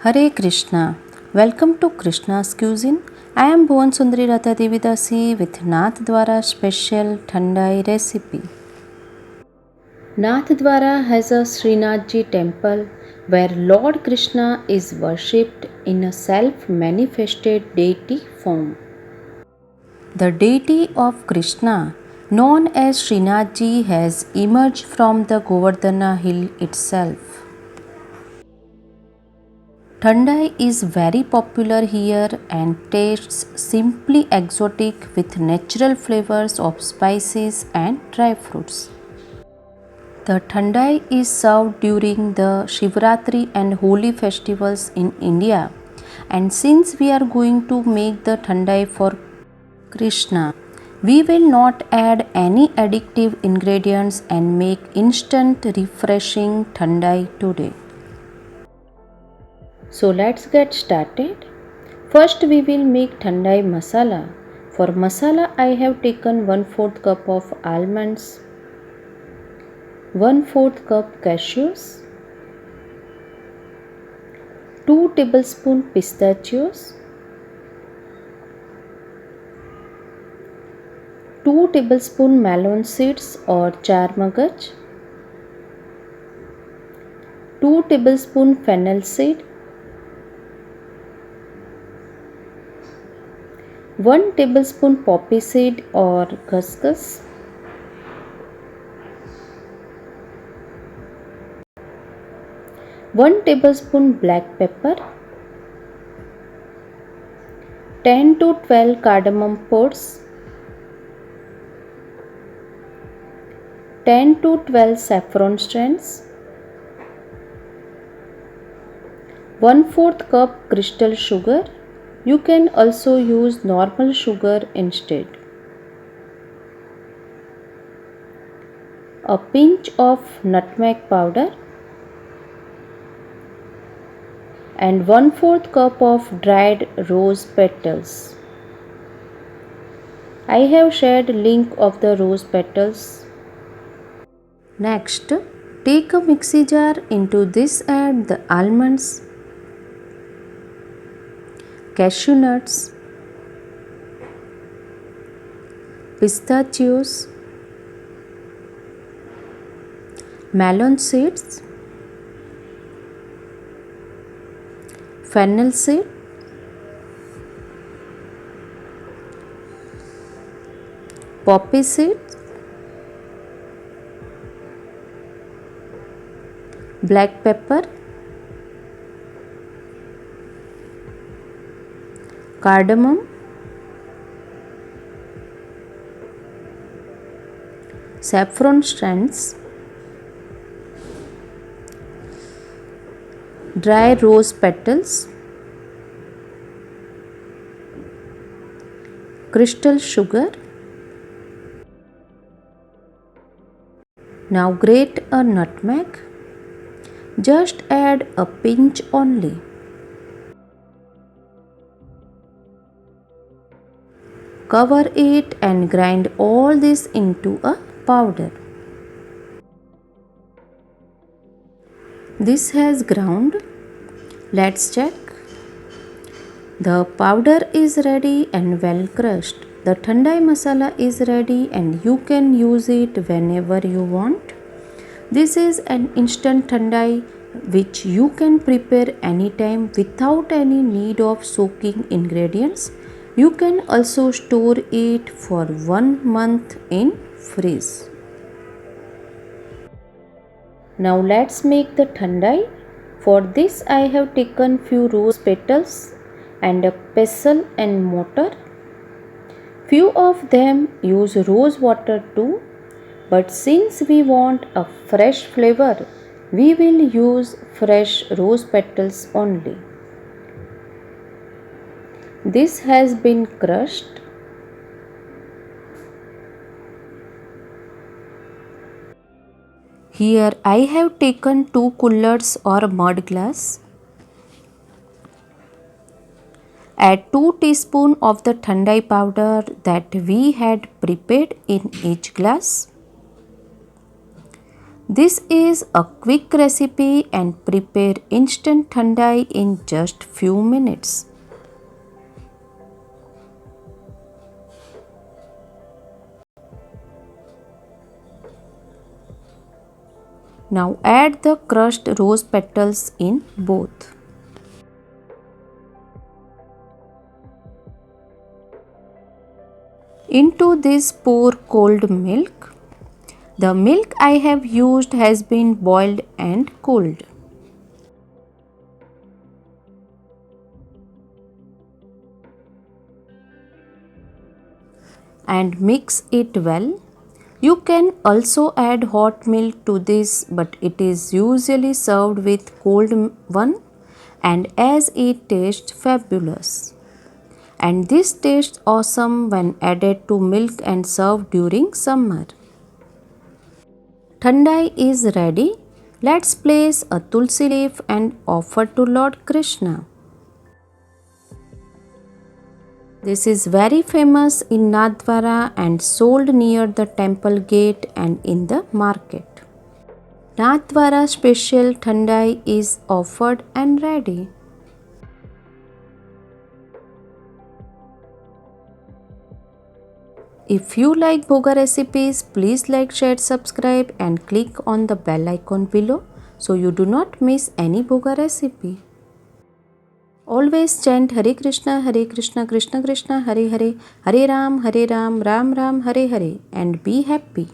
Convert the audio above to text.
Hare Krishna. Welcome to Krishna's Cuisine. I am Bhuvan Sundari Ratha Devidasi with Nath Dwara special Thandai recipe. Nath Dwara has a Srinathji temple where Lord Krishna is worshipped in a self-manifested deity form. The deity of Krishna, known as Srinathji, has emerged from the Govardhana hill itself. Thandai is very popular here and tastes simply exotic with natural flavors of spices and dry fruits. The Thandai is served during the Shivratri and Holi festivals in India, and since we are going to make the Thandai for Krishna, we will not add any addictive ingredients and make instant refreshing Thandai today. So let's get started. First we will make Thandai masala. For masala I have taken 1/4 cup of almonds, 1/4 cup cashews, 2 tablespoon pistachios, 2 tablespoon melon seeds or char magaj, 2 tablespoon fennel seed, 1 tablespoon poppy seed or khaskhas, 1 tablespoon black pepper, 10 to 12 cardamom pods, 10 to 12 saffron strands, 1/4 cup crystal sugar. You can also use normal sugar instead. A pinch of nutmeg powder and 1/4 cup of dried rose petals. I have shared link of the rose petals. Next, take a mixie jar. Into this add the almonds, cashew nuts, pistachios, melon seeds, fennel seed, poppy seed, black pepper, cardamom, saffron strands, dry rose petals, crystal sugar. Now grate a nutmeg. Just add a pinch only. Cover it and grind all this into a powder. This has ground. Let's check. The powder is ready and well crushed. The Thandai masala is ready and you can use it whenever you want. This is an instant Thandai which you can prepare anytime without any need of soaking ingredients. You can also store it for 1 month in fridge. Now let's make the Thandai. For this I have taken few rose petals and a pestle and mortar. Few of them use rose water too, but since we want a fresh flavor, we will use fresh rose petals only. This has been crushed. Here I have taken 2 kullers or mud glass. Add 2 teaspoons of the Thandai powder that we had prepared in each glass. This is a quick recipe and prepare instant thandai in just few minutes. Now add the crushed rose petals in both. Into this pour cold milk. The milk I have used has been boiled and cooled. And mix it well. You can also add hot milk to this, but it is usually served with cold one, and as it tastes fabulous. And this tastes awesome when added to milk and served during summer. Thandai is ready. Let's place a tulsi leaf and offer to Lord Krishna. This is very famous in Nathdwara and sold near the temple gate and in the market. Nathdwara special Thandai is offered and ready. If you like Bhoga recipes, please like, share, subscribe and click on the bell icon below so you do not miss any Bhoga recipe. Always chant Hare Krishna, Krishna Krishna, Hare Hare, Hare Ram, Ram Ram, Hare Hare and be happy.